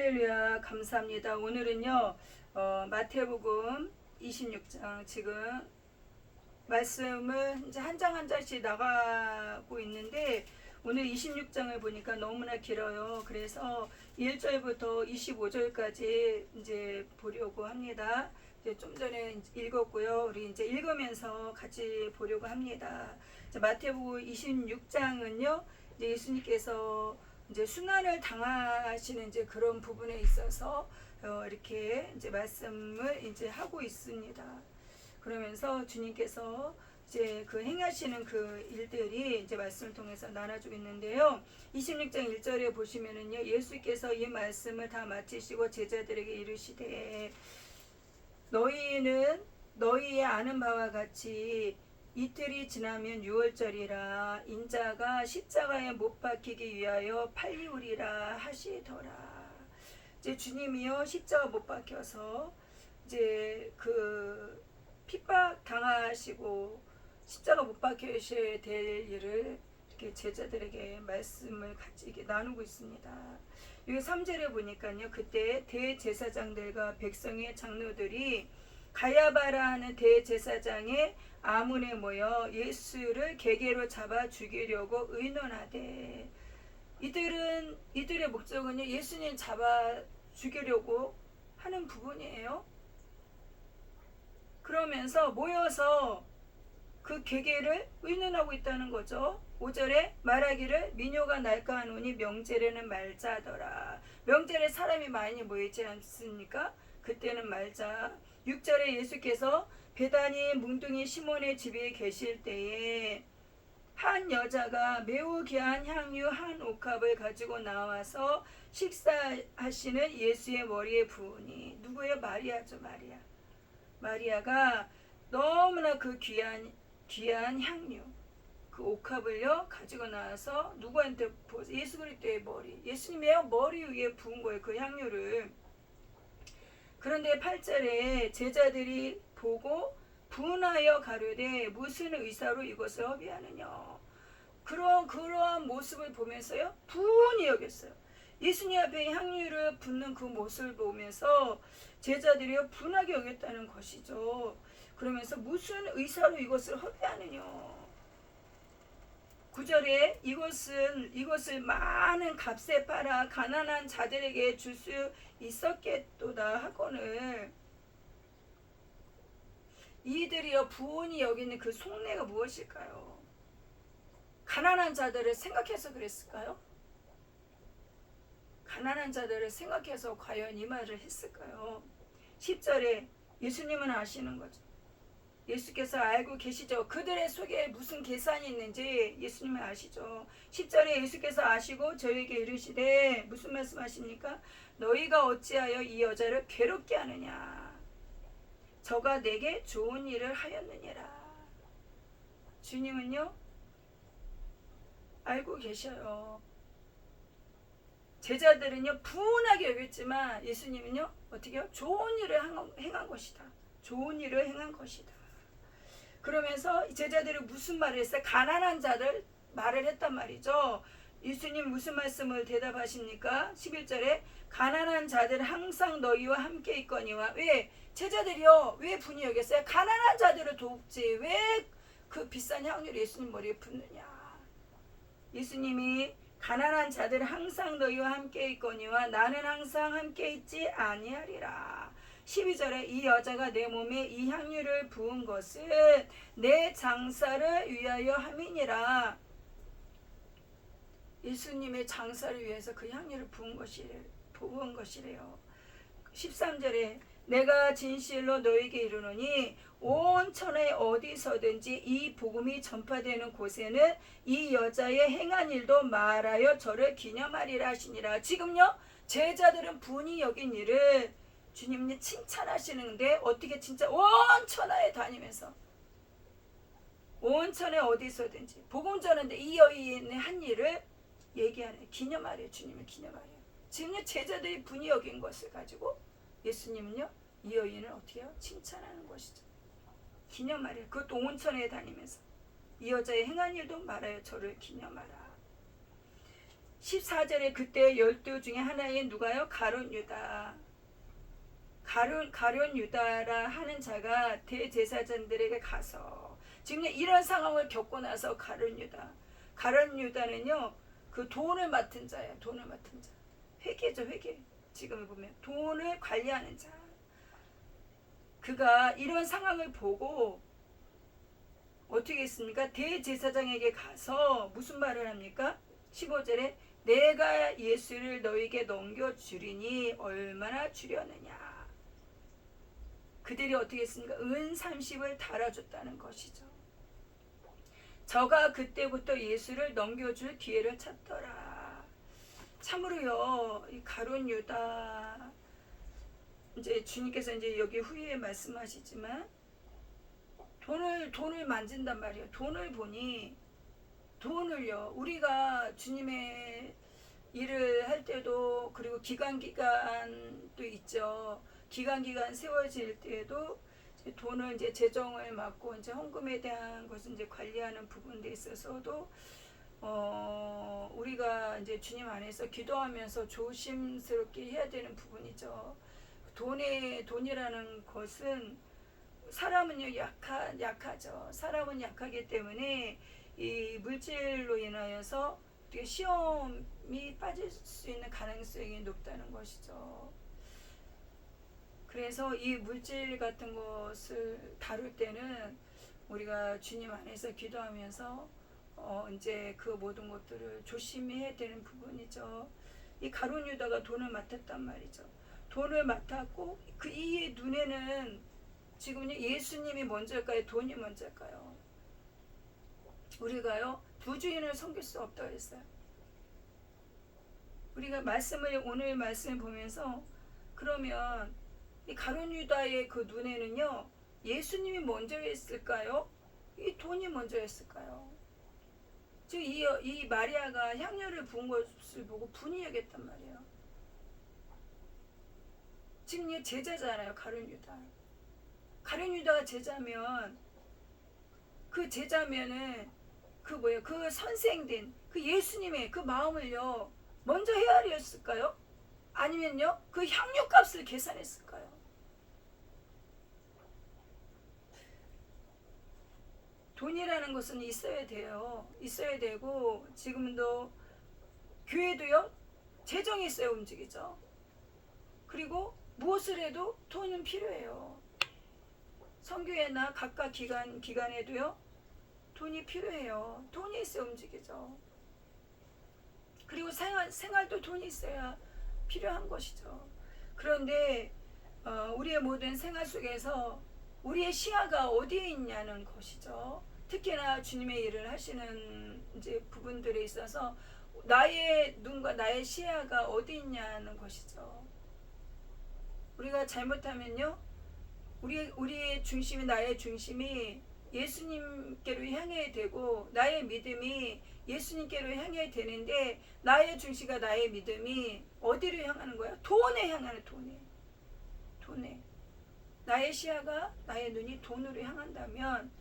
할렐루야, 감사합니다. 오늘은요, 마태복음 26장 지금 말씀을 이제 한 장 한 장씩 나가고 있는데 오늘 26장을 보니까 너무나 길어요. 그래서 1절부터 25절까지 이제 보려고 합니다. 이제 좀 전에 읽었고요. 우리 이제 읽으면서 같이 보려고 합니다. 마태복음 26장은요, 이제 예수님께서 이제 순환을 당하시는 이제 그런 부분에 있어서 이렇게 이제 말씀을 이제 하고 있습니다. 그러면서 주님께서 이제 그 행하시는 그 일들이 이제 말씀을 통해서 나눠주고 있는데요. 26장 1절에 보시면은요, 예수께서 이 말씀을 다 마치시고 제자들에게 이르시되 너희는 너희의 아는 바와 같이 이틀이 지나면 유월절이라 인자가 십자가에 못 박히기 위하여 팔리우리라 하시더라. 이제 주님이요 십자가 못 박혀서 이제 그 핍박 당하시고 십자가 못 박히셔야 될 일을 이렇게 제자들에게 말씀을 같이 이렇게 나누고 있습니다. 여기 3절에 보니까요, 그때 대제사장들과 백성의 장로들이 가야바라 하는 대제사장의 아문에 모여 예수를 계계로 잡아 죽이려고 의논하되, 이들의 목적은요, 예수님 잡아 죽이려고 하는 부분이에요. 그러면서 모여서 그 계계를 의논하고 있다는 거죠. 5절에 말하기를 민요가 날까 하노니 명절에는 말자더라. 명절에 사람이 많이 모이지 않습니까? 그때는 말자. 6절에 예수께서 베다니 뭉둥이 시몬의 집에 계실 때에 한 여자가 매우 귀한 향유 한 옥합을 가지고 나와서 식사하시는 예수의 머리에 부으니, 누구예요? 마리아죠. 마리아가 너무나 그 귀한 향유 그 옥합을요 가지고 나와서 누구한테 부어서 예수 그리스도의 머리, 예수님의 머리 위에 부은 거예요, 그 향유를. 그런데 8절에 제자들이 보고 분하여 가로되 무슨 의사로 이것을 허비하느냐. 그러한 모습을 보면서요 분이 여겼어요. 예수님 앞에 향유를 붓는 그 모습을 보면서 제자들이 분하게 여겼다는 것이죠. 그러면서 무슨 의사로 이것을 허비하느냐. 9절에 이것을 많은 값에 팔아 가난한 자들에게 줄 수 있었겠도다 하거늘, 이들이여 부온이 여기는 그 속내가 무엇일까요? 가난한 자들을 생각해서 그랬을까요? 가난한 자들을 생각해서 과연 이 말을 했을까요? 10절에 예수님은 아시는 거죠. 예수께서 알고 계시죠. 그들의 속에 무슨 계산이 있는지 예수님은 아시죠. 10절에 예수께서 아시고 저에게 이르시되, 무슨 말씀 하십니까? 너희가 어찌하여 이 여자를 괴롭게 하느냐. 저가 내게 좋은 일을 하였느니라. 주님은요 알고 계셔요. 제자들은요 분하게 여겼지만 예수님은요 어떻게 해요? 좋은 일을 행한 것이다. 좋은 일을 행한 것이다. 그러면서 제자들이 무슨 말을 했어요? 가난한 자들 말을 했단 말이죠. 예수님 무슨 말씀을 대답하십니까? 11절에 가난한 자들 항상 너희와 함께 있거니와. 왜? 제자들이요 왜 분이 여겼어요? 가난한 자들을 돕지 왜 그 비싼 향유를 예수님 머리에 붓느냐. 예수님이 가난한 자들 항상 너희와 함께 있거니와 나는 항상 함께 있지 아니하리라. 12절에 이 여자가 내 몸에 이 향유를 부은 것은 내 장사를 위하여 함이니라. 예수님의 장사를 위해서 그 향유를 부은 것이래요. 13절에 내가 진실로 너에게 이르노니 온 천하에 어디서든지 이 복음이 전파되는 곳에는 이 여자의 행한 일도 말하여 저를 기념하리라 하시니라. 지금요 제자들은 분이 여긴 일을 주님이 칭찬하시는데 어떻게 진짜 온 천하에 다니면서 온 천하에 어디서든지 복음 전하는데 이 여인의 한 일을 얘기하네. 기념하래요. 주님을 기념하래요. 지금요 제자들이 분이 여긴 것을 가지고 예수님은요 이 여인을 어떻게 해요? 칭찬하는 것이죠. 기념하래요. 그것도 온 천하에 다니면서 이 여자의 행한 일도 말하여 저를 기념하라. 14절에 그때 12 중에 하나인 누가요? 가룟 유다. 가룟 유다라 하는 자가 대제사장들에게 가서 지금 이런 상황을 겪고 나서 가룟 유다는요 그 돈을 맡은 자예요. 돈을 맡은 자. 회계죠, 회계. 지금 보면 돈을 관리하는 자. 그가 이런 상황을 보고 어떻게 했습니까? 대제사장에게 가서 무슨 말을 합니까? 15절에 내가 예수를 너에게 넘겨주리니 얼마나 주려느냐. 그들이 어떻게 했습니까? 은 30을 달아줬다는 것이죠. 저가 그때부터 예수를 넘겨줄 기회를 찾더라. 참으로요, 이 가룟 유다, 이제 주님께서 이제 여기 후에 말씀하시지만 돈을 만진단 말이에요. 돈을 보니 돈을요. 우리가 주님의 일을 할 때도 그리고 기간도 있죠. 기간 세워질 때에도 돈을 이제 재정을 맡고 이제 헌금에 대한 것을 이제 관리하는 부분에 있어서도 우리가 이제 주님 안에서 기도하면서 조심스럽게 해야 되는 부분이죠. 돈이라는 것은 사람은요 약하죠. 사람은 약하기 때문에 이 물질로 인하여서 시험이 빠질 수 있는 가능성이 높다는 것이죠. 그래서 이 물질 같은 것을 다룰 때는 우리가 주님 안에서 기도하면서 이제 그 모든 것들을 조심해야 되는 부분이죠. 이 가룟 유다가 돈을 맡았단 말이죠. 돈을 맡았고 그 이의 눈에는 지금요 예수님이 먼저일까요? 돈이 먼저일까요? 우리가요 두 주인을 섬길 수 없다고 했어요. 우리가 오늘 말씀을 보면서 그러면 이 가룟 유다의 그 눈에는요 예수님이 먼저였을까요? 이 돈이 먼저였을까요? 즉 이 마리아가 향료를 부은 것을 보고 분이 여겼단 말이에요. 지금 얘 제자잖아요. 가룟 유다가 제자면 그 제자면은 그 선생된 그 예수님의 그 마음을요 먼저 헤아렸을까요? 아니면요 그 향료값을 계산했을까요? 돈이라는 것은 있어야 돼요. 있어야 되고 지금도 교회도요 재정이 있어야 움직이죠. 그리고 무엇을 해도 돈은 필요해요. 선교회나 각각 기관에도요 돈이 필요해요. 돈이 있어야 움직이죠. 그리고 생활도 돈이 있어야 필요한 것이죠. 그런데 우리의 모든 생활 속에서 우리의 시야가 어디에 있냐는 것이죠. 특히나 주님의 일을 하시는 이제 부분들에 있어서 나의 눈과 나의 시야가 어디 있냐는 것이죠. 우리가 잘못하면요, 우리의 중심이 나의 중심이 예수님께로 향해야 되고 나의 믿음이 예수님께로 향해야 되는데 나의 중심과 나의 믿음이 어디로 향하는 거야? 돈에 향하는 돈에. 나의 시야가 나의 눈이 돈으로 향한다면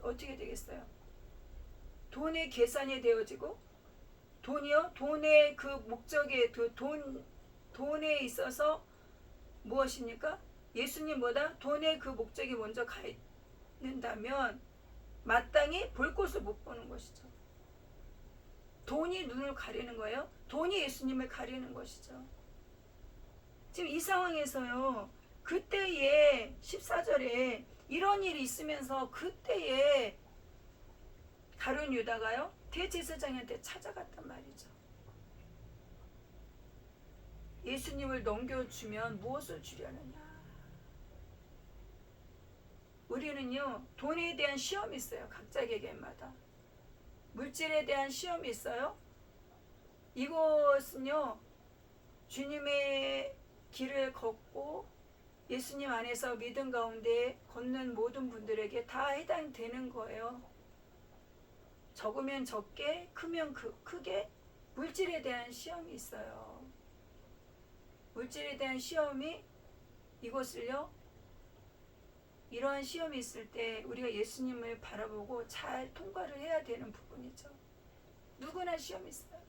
어떻게 되겠어요? 돈의 계산이 되어지고 돈이요? 돈의 그 목적에 돈에 있어서 무엇입니까? 예수님보다 돈의 그 목적이 먼저 가 있는다면 마땅히 볼 곳을 못 보는 것이죠. 돈이 눈을 가리는 거예요. 돈이 예수님을 가리는 것이죠. 지금 이 상황에서요. 그때에 14절에 이런 일이 있으면서 그때에 가룟 유다가요. 대제사장한테 찾아갔단 말이죠. 예수님을 넘겨주면 무엇을 주려느냐. 우리는요. 돈에 대한 시험이 있어요. 각자 개개인마다. 물질에 대한 시험이 있어요. 이것은요. 주님의 길을 걷고 예수님 안에서 믿음 가운데 걷는 모든 분들에게 다 해당되는 거예요. 적으면 적게, 크면 크게 물질에 대한 시험이 있어요. 물질에 대한 시험이 이것을요. 이러한 시험이 있을 때 우리가 예수님을 바라보고 잘 통과를 해야 되는 부분이죠. 누구나 시험이 있어요.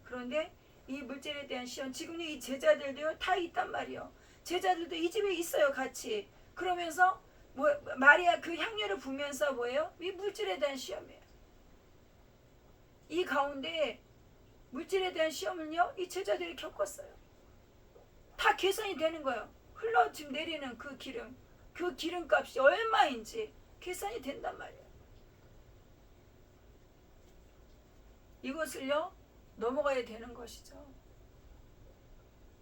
그런데 이 물질에 대한 시험, 지금 이 제자들도요 다 있단 말이에요. 제자들도 이 집에 있어요, 같이. 그러면서 마리아 그 향료를 부면서 뭐예요? 이 물질에 대한 시험이에요. 이 가운데 물질에 대한 시험을요 이 제자들이 겪었어요. 다 계산이 되는 거예요. 흘러 지금 내리는 그 기름, 그 기름값이 얼마인지 계산이 된단 말이에요. 이것을요 넘어가야 되는 것이죠.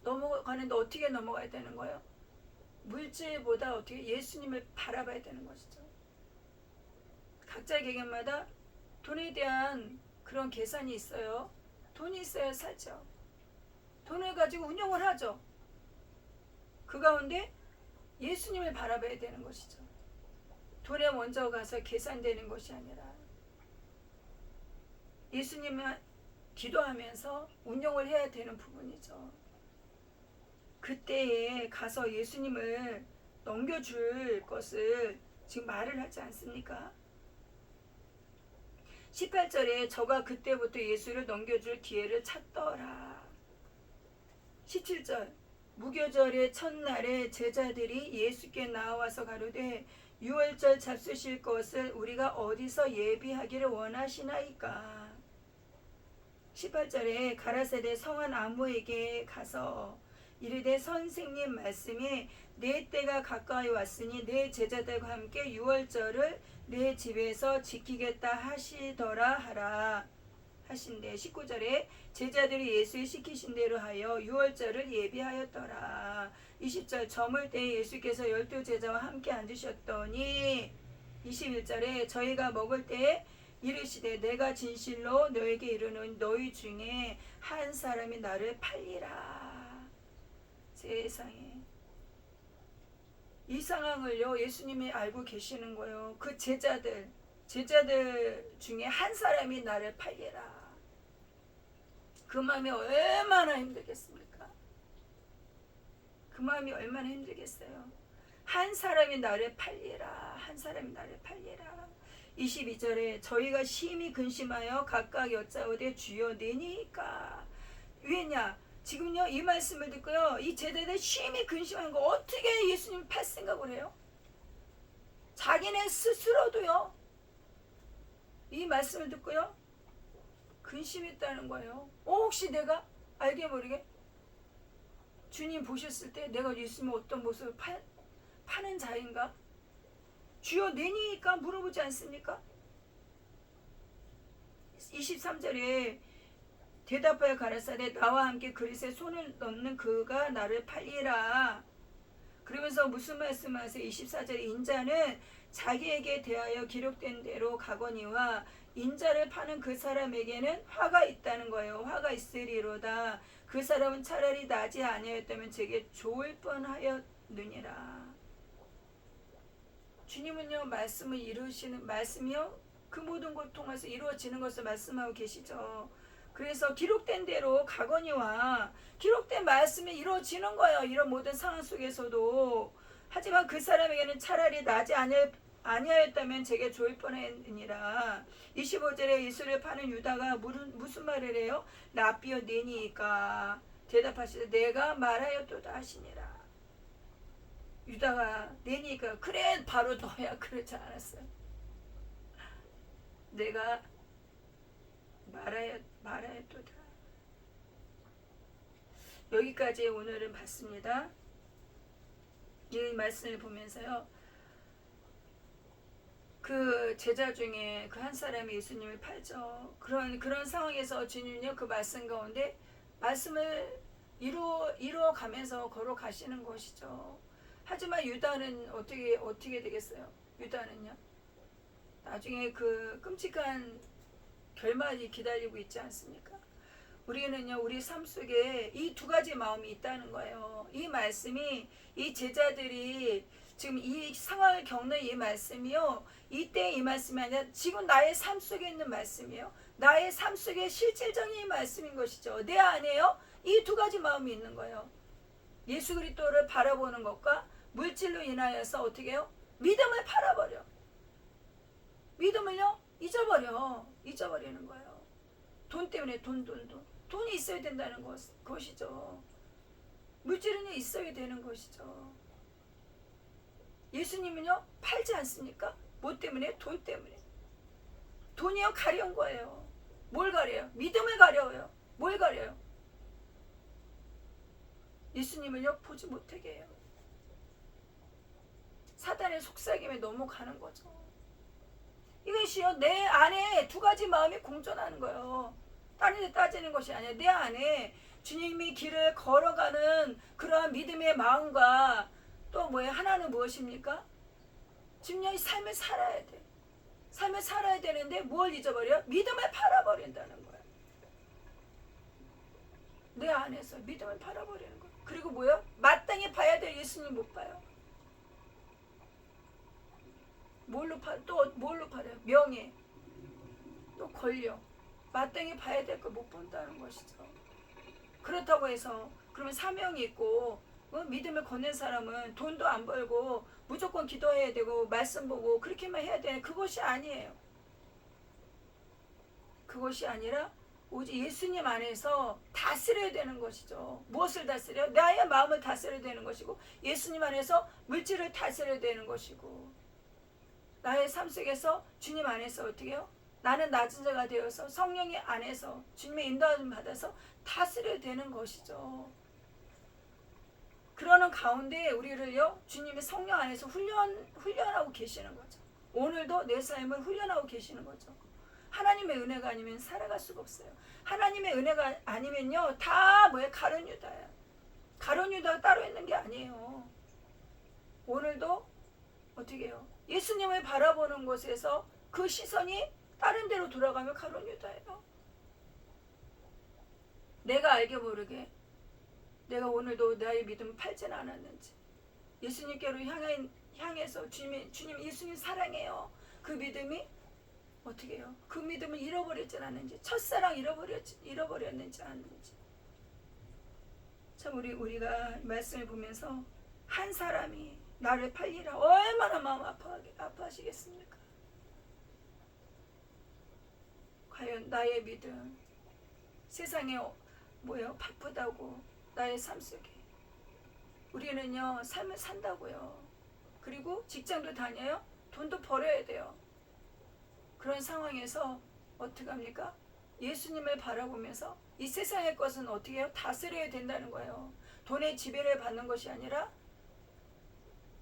넘어가는데 어떻게 넘어가야 되는 거예요? 물질보다 어떻게 예수님을 바라봐야 되는 것이죠. 각자의 개개인마다 돈에 대한 그런 계산이 있어요. 돈이 있어야 살죠. 돈을 가지고 운영을 하죠. 그 가운데 예수님을 바라봐야 되는 것이죠. 돈에 먼저 가서 계산되는 것이 아니라 예수님을 기도하면서 운영을 해야 되는 부분이죠. 그때에 가서 예수님을 넘겨줄 것을 지금 말을 하지 않습니까? 18절에 저가 그때부터 예수를 넘겨줄 기회를 찾더라. 17절 무교절의 첫날에 제자들이 예수께 나와서 가로되 유월절 잡수실 것을 우리가 어디서 예비하기를 원하시나이까. 18절에 가라사대 성한 아무에게 가서 이르되 선생님 말씀에 내 때가 가까이 왔으니 내 제자들과 함께 유월절을 내 집에서 지키겠다 하시더라 하라 하신대. 19절에 제자들이 예수의 시키신 대로 하여 유월절을 예비하였더라. 20절 저물 때에 예수께서 12제자와 함께 앉으셨더니 21절에 저희가 먹을 때에 이르시되 내가 진실로 너에게 이르노니 너희 중에 한 사람이 나를 팔리라. 세상에 이 상황을요 예수님이 알고 계시는 거예요. 그 제자들 중에 한 사람이 나를 팔리라. 그 마음이 얼마나 힘들겠습니까? 그 마음이 얼마나 힘들겠어요. 한 사람이 나를 팔리라. 한 사람이 나를 팔리라. 22절에 저희가 심히 근심하여 각각 여짜오되 주여 내니까. 왜냐? 지금요 이 말씀을 듣고요 이 제자들 심히 근심한 거 어떻게 예수님 팔 생각을 해요? 자기네 스스로도요 이 말씀을 듣고요 근심했다는 거예요. 혹시 내가 알게 모르게 주님 보셨을 때 내가 예수님 어떤 모습을 파는 자인가? 주여 내니까 물어보지 않습니까? 23절에 대답하여 가라사대 나와 함께 그릇에 손을 넣는 그가 나를 팔리라. 그러면서 무슨 말씀하세요? 24절에 인자는 자기에게 대하여 기록된 대로 가거니와 인자를 파는 그 사람에게는 화가 있다는 거예요. 화가 있으리로다. 그 사람은 차라리 나지 아니하였다면 제게 좋을 뻔하였느니라. 주님은요 말씀을 이루시는 말씀이요 그 모든 것 통해서 이루어지는 것을 말씀하고 계시죠. 그래서 기록된 대로 가거니와 기록된 말씀이 이루어지는 거예요. 이런 모든 상황 속에서도. 하지만 그 사람에게는 차라리 나지 아니하였다면 제게 좋을 뻔했느니라. 25절에 예수를 파는 유다가 무슨 말을 해요? 랍비여 내니까 대답하시되 내가 말하였도다 하시니라. 유다가 내니까 그래 바로 너야 그러지 않았어요. 내가 말하였도다. 여기까지 오늘은 봤습니다. 이 말씀을 보면서요 그 제자 중에 그 한 사람이 예수님을 팔죠. 그런 상황에서 주님은요 그 말씀 가운데 말씀을 이루어 가면서 걸어가시는 것이죠. 하지만 유다는 어떻게 되겠어요? 유다는요 나중에 그 끔찍한 결말이 기다리고 있지 않습니까? 우리는요 우리 삶 속에 이 두 가지 마음이 있다는 거예요. 이 말씀이 이 제자들이 지금 이 상황을 겪는 이 말씀이요 이때 이 말씀이 아니라 지금 나의 삶 속에 있는 말씀이에요. 나의 삶 속에 실질적인 말씀인 것이죠. 내 안에요 이 두 가지 마음이 있는 거예요. 예수 그리스도를 바라보는 것과 물질로 인하여서 어떻게 해요? 믿음을 팔아버려. 믿음을요 잊어버리는 거예요. 돈 때문에 돈. 돈이 있어야 된다는 것이죠. 물질은요 있어야 되는 것이죠. 예수님은요 팔지 않습니까? 뭐 때문에? 돈 때문에. 돈이요 가려운 거예요. 뭘 가려요? 믿음을 가려워요. 뭘 가려요? 예수님을요 보지 못하게 해요. 사단의 속삭임에 넘어가는 거죠. 이것이요 내 안에 두 가지 마음이 공존하는 거예요. 다른 데 따지는 것이 아니라 내 안에 주님이 길을 걸어가는 그러한 믿음의 마음과 또 뭐예요? 하나는 무엇입니까? 주님의 삶을 살아야 돼. 삶을 살아야 되는데 뭘 잊어버려? 믿음을 팔아버린다는 거예요. 내 안에서 믿음을 팔아버리는 거예요. 그리고 뭐예요? 마땅히 봐야 될 예수님 못 봐요. 또 뭘로 팔아요? 명예, 또 권력, 마땅히 봐야 될 걸 못 본다는 것이죠. 그렇다고 해서 그러면 사명이 있고 믿음을 건넨 사람은 돈도 안 벌고 무조건 기도해야 되고 말씀 보고 그렇게만 해야 되는 그것이 아니에요. 그것이 아니라 오직 예수님 안에서 다스려야 되는 것이죠. 무엇을 다스려요? 나의 마음을 다스려야 되는 것이고 예수님 안에서 물질을 다스려야 되는 것이고 나의 삶 속에서 주님 안에서 어떻게 해요? 나는 낮은 자가 되어서 성령의 안에서 주님의 인도함을 받아서 다스려야 되는 것이죠. 그러는 가운데 우리를요 주님의 성령 안에서 훈련하고 계시는 거죠. 오늘도 내 삶을 훈련하고 계시는 거죠. 하나님의 은혜가 아니면 살아갈 수가 없어요. 하나님의 은혜가 아니면요 다 뭐예요? 가룟 유다예요. 가룟 유다가 따로 있는 게 아니에요. 오늘도 어떻게 해요? 예수님을 바라보는 곳에서 그 시선이 다른 데로 돌아가면 가룟 유다예요. 내가 알게 모르게 내가 오늘도 나의 믿음을 팔지는 않았는지 예수님께로 향해서 주님 예수님 사랑해요. 그 믿음이 어떻게 해요? 그 믿음을 잃어버렸지 않았는지 첫사랑 잃어버렸는지 않는지 참 우리가 말씀을 보면서 한 사람이 나를 팔리라 얼마나 마음 아파하시겠습니까? 과연 나의 믿음 세상에 뭐예요? 바쁘다고 나의 삶 속에 우리는요 삶을 산다고요. 그리고 직장도 다녀요. 돈도 벌어야 돼요. 그런 상황에서 어떻게 합니까? 예수님을 바라보면서 이 세상의 것은 어떻게 해요? 다스려야 된다는 거예요. 돈의 지배를 받는 것이 아니라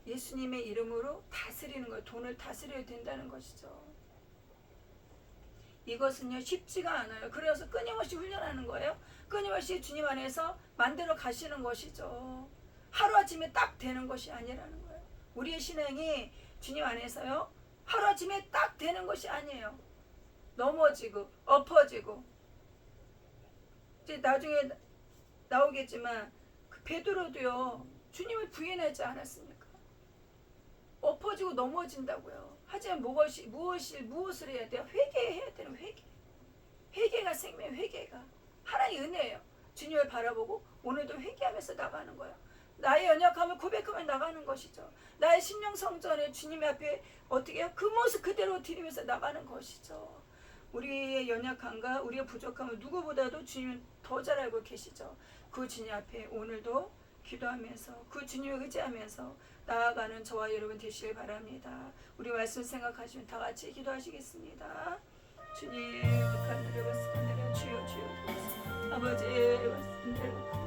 예수님의 이름으로 다스리는 거예요. 돈을 다스려야 된다는 것이죠. 이것은요 쉽지가 않아요. 그래서 끊임없이 훈련하는 거예요. 끊임없이 주님 안에서 만들어 가시는 것이죠. 하루아침에 딱 되는 것이 아니라는 거예요. 우리의 신앙이 주님 안에서요 하루아침에 딱 되는 것이 아니에요. 넘어지고 엎어지고 이제 나중에 나오겠지만 그 베드로도요 주님을 부인하지 않았습니까? 엎어지고 넘어진다고요. 하지만 무엇을 해야 돼요? 회개해야 되는 회개가 생명, 회개가 하나님의 은혜예요. 주님을 바라보고 오늘도 회개하면서 나가는 거예요. 나의 연약함을 고백하며 나가는 것이죠. 나의 심령 성전에 주님 앞에 어떻게 해요? 그 모습 그대로 드리면서 나가는 것이죠. 우리의 연약함과 우리의 부족함을 누구보다도 주님은 더 잘 알고 계시죠. 그 주님 앞에 오늘도 기도하면서 그 주님을 의지하면서 나아가는 저와 여러분 되시길 바랍니다. 우리 말씀 생각하시면 다 같이 기도하시겠습니다. 주님, 북한 내려봤습니다. 주여, 아버지, 말씀대로